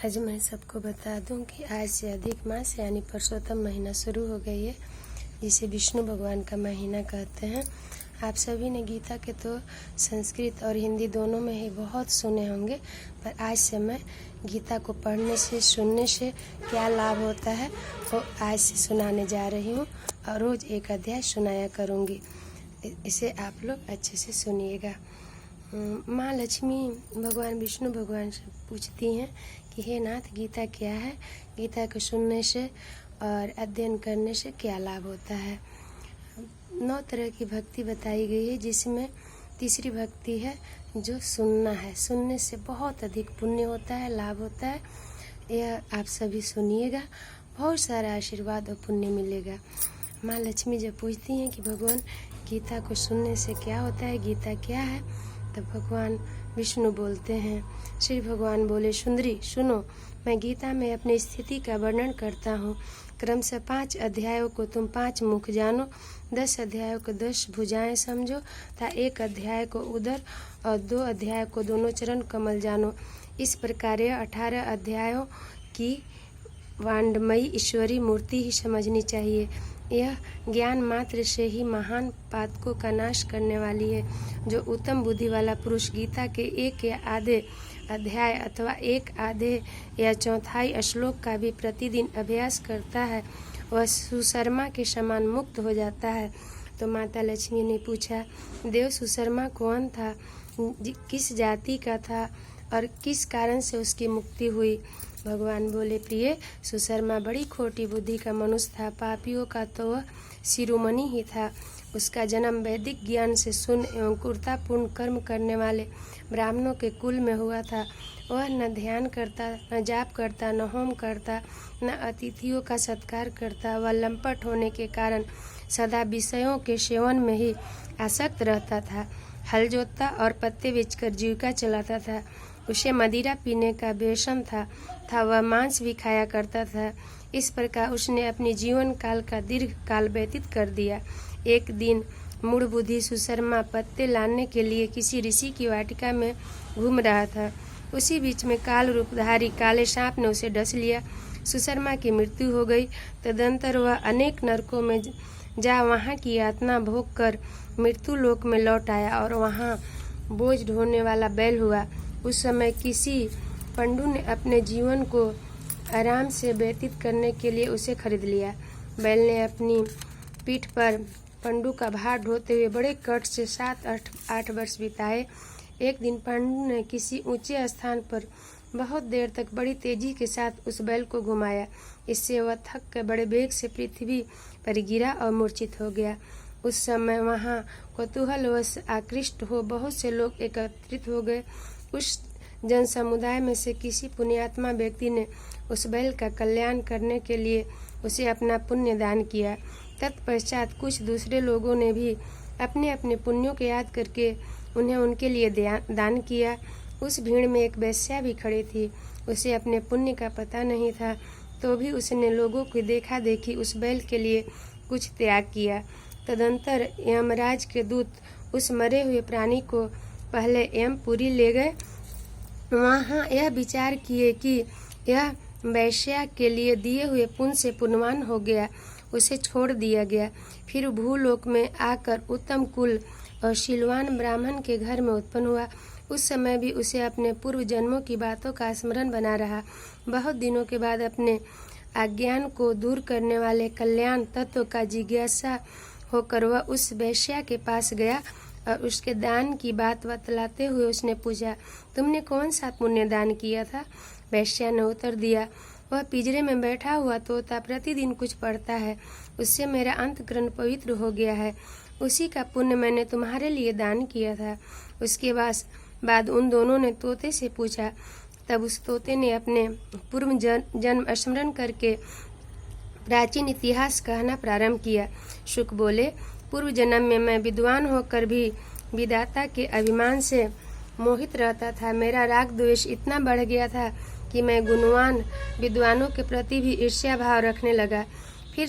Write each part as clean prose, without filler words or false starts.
आज मैं सबको बता दूं कि आज से अधिक मास यानी पुरुषोत्तम महीना शुरू हो गई है, जिसे विष्णु भगवान का महीना कहते हैं। आप सभी ने गीता के तो संस्कृत और हिंदी दोनों में ही बहुत सुने होंगे, पर आज से मैं गीता को पढ़ने से सुनने से क्या लाभ होता है वो आज से सुनाने जा रही हूँ और रोज़ एक अध्याय सुनाया करूँगी। इसे आप लोग अच्छे से सुनिएगा। माँ लक्ष्मी भगवान विष्णु भगवान से पूछती हैं कि हे नाथ, गीता क्या है? गीता को सुनने से और अध्ययन करने से क्या लाभ होता है? 9 तरह की भक्ति बताई गई है, जिसमें तीसरी भक्ति है जो सुनना है। सुनने से बहुत अधिक पुण्य होता है, लाभ होता है। यह आप सभी सुनिएगा, बहुत सारा आशीर्वाद और पुण्य मिलेगा। माँ लक्ष्मी जब पूछती हैं कि भगवान गीता को सुनने से क्या होता है, गीता क्या है, तब भगवान विष्णु बोलते हैं। श्री भगवान बोले, सुंदरी सुनो, मैं गीता में अपनी स्थिति का वर्णन करता हूँ। क्रम से 5 अध्यायों को तुम 5 मुख जानो, 10 अध्यायों को 10 भुजाएं समझो, तथा 1 अध्याय को उदर और 2 अध्याय को दोनों चरण कमल जानो। इस प्रकार 18 अध्यायों की वाण्डमयी ईश्वरी मूर्ति ही समझनी चाहिए। यह ज्ञान मात्र से ही महान पातकों का नाश करने वाली है। जो उत्तम बुद्धि वाला पुरुष गीता के 1 या आधे अध्याय अथवा 1 आधे या चौथाई श्लोक का भी प्रतिदिन अभ्यास करता है, वह सुशर्मा के समान मुक्त हो जाता है। तो माता लक्ष्मी ने पूछा, देव सुशर्मा कौन था, किस जाति का था और किस कारण से उसकी मुक्ति हुई? भगवान बोले, प्रिय, सुशर्मा बड़ी खोटी बुद्धि का मनुष्य था। पापियों का तो वह शिरोमणि ही था। उसका जन्म वैदिक ज्ञान से सुन एवं क्रूरतापूर्ण कर्म करने वाले ब्राह्मणों के कुल में हुआ था। वह न ध्यान करता, न जाप करता, न होम करता, न अतिथियों का सत्कार करता। वह लंपट होने के कारण सदा विषयों के सेवन में ही आसक्त रहता था। हल जोतता और पत्ते बेचकर जीविका चलाता था। उसे मदिरा पीने का व्यसन था। वह मांस भी खाया करता था। इस प्रकार उसने अपने जीवन काल का दीर्घ काल व्यतीत कर दिया। एक दिन मूढ़ बुद्धि सुशर्मा पत्ते लाने के लिए किसी ऋषि की वाटिका में घूम रहा था। उसी बीच में काल रूपधारी काले सांप ने उसे डस लिया। सुशर्मा की मृत्यु हो गई। तदंतर वह अनेक नरकों में जा वहाँ की यातना भोग कर मृत्यु लोक में लौट आया और वहाँ बोझ ढोने वाला बैल हुआ। उस समय किसी पंडू ने अपने जीवन को आराम से व्यतीत करने के लिए उसे खरीद लिया। बैल ने अपनी पीठ पर पंडू का भार ढोते हुए बड़े कष्ट से 7-8 वर्ष बिताए। एक दिन पंडू ने किसी ऊंचे स्थान पर बहुत देर तक बड़ी तेजी के साथ उस बैल को घुमाया। इससे वह थक कर बड़े वेग से पृथ्वी पर गिरा और मूर्छित हो गया। उस समय वहाँ कौतूहलवश आकृष्ट हो बहुत से लोग एकत्रित हो गए। उस जन समुदाय में से किसी पुण्यात्मा व्यक्ति ने उस बैल का कल्याण करने के लिए उसे अपना पुण्य दान किया। तत्पश्चात कुछ दूसरे लोगों ने भी अपने अपने पुण्यों को याद करके उन्हें उनके लिए दान किया। उस भीड़ में एक वेश्या भी खड़ी थी। उसे अपने पुण्य का पता नहीं था, तो भी उसने लोगों की देखा देखी उस बैल के लिए कुछ त्याग किया। तदंतर यमराज के दूत उस मरे हुए प्राणी को पहले यमपुरी ले गए। वहाँ यह विचार किए कि यह वैश्या के लिए दिए हुए पुण्य से पुण्यवान हो गया, उसे छोड़ दिया गया। फिर भूलोक में आकर उत्तम कुल और शीलवान ब्राह्मण के घर में उत्पन्न हुआ। उस समय भी उसे अपने पूर्व जन्मों की बातों का स्मरण बना रहा। बहुत दिनों के बाद अपने अज्ञान को दूर करने वाले कल्याण तत्व का जिज्ञासा होकर वह उस वैश्या के पास गया और उसके दान की बात बतलाते हुए उसने पूछा, तुमने कौन सा पुण्य दान किया था? वैश्या ने उत्तर दिया, वह पिंजरे में बैठा हुआ तोता प्रतिदिन कुछ पढ़ता है, उससे मेरा अंतःकरण पवित्र हो गया है। उसी का पुण्य मैंने तुम्हारे लिए दान किया था। उसके बाद उन दोनों ने तोते से पूछा। तब उस तोते ने अपने पूर्व जन्म स्मरण करके प्राचीन इतिहास कहना प्रारंभ किया। शुक बोले, पूर्व जन्म में मैं विद्वान होकर भी विधाता के अभिमान से मोहित रहता था। मेरा राग द्वेष इतना बढ़ गया था कि मैं गुणवान विद्वानों के प्रति भी ईर्ष्या भाव रखने लगा। फिर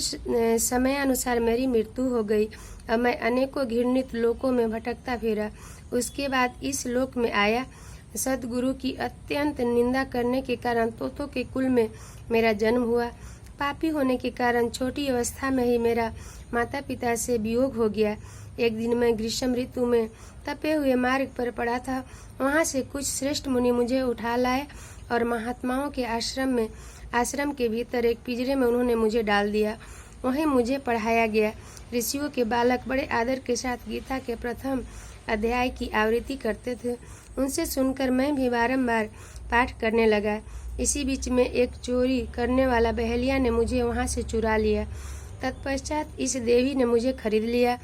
समय अनुसार मेरी मृत्यु हो गई और मैं अनेकों घृणित लोकों में भटकता फिरा। उसके बाद इस लोक में आया। सद्गुरु की अत्यंत निंदा करने के कारण तोतों के कुल में मेरा जन्म हुआ। पापी होने के कारण छोटी अवस्था में ही मेरा माता पिता से वियोग हो गया। एक दिन मैं ग्रीष्म ऋतु में तपे हुए मार्ग पर पड़ा था। वहाँ से कुछ श्रेष्ठ मुनि मुझे उठा लाए और महात्माओं के आश्रम के भीतर एक पिंजरे में उन्होंने मुझे डाल दिया। वहीं मुझे पढ़ाया गया। ऋषियों के बालक बड़े आदर के साथ गीता के प्रथम अध्याय की आवृत्ति करते थे। उनसे सुनकर मैं भी बारंबार पाठ करने लगा। इसी बीच में एक चोरी करने वाला बहेलिया ने मुझे वहाँ से चुरा लिया। तत्पश्चात इस देवी ने मुझे खरीद लिया।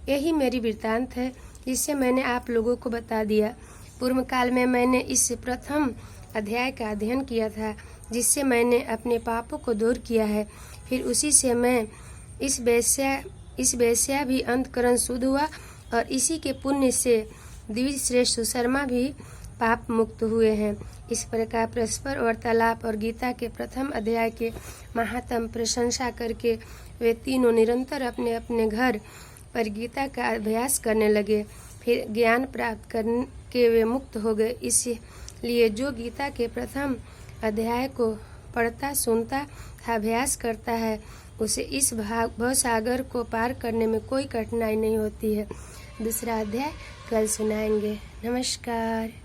यही मेरी वृत्तांत है जिससे मैंने आप लोगों को बता दिया। पूर्व काल में मैंने इस प्रथम अध्याय का अध्ययन किया था, जिससे मैंने अपने पापों को दूर किया है। फिर उसी से मैं इस वेश्या भी अंतकरण शुद्ध हुआ और इसी के पुण्य से द्विज श्रेष्ठ सुशर्मा भी पाप मुक्त हुए हैं। इस प्रकार परस्पर वार्तालाप और गीता के प्रथम अध्याय के महात्म प्रशंसा करके वे तीनों निरंतर अपने अपने घर पर गीता का अभ्यास करने लगे। फिर ज्ञान प्राप्त करके वे मुक्त हो गए। इसलिए जो गीता के प्रथम अध्याय को पढ़ता, सुनता, अभ्यास करता है, उसे इस भवसागर को पार करने में कोई कठिनाई नहीं होती है। दूसरा अध्याय कल सुनाएंगे। नमस्कार।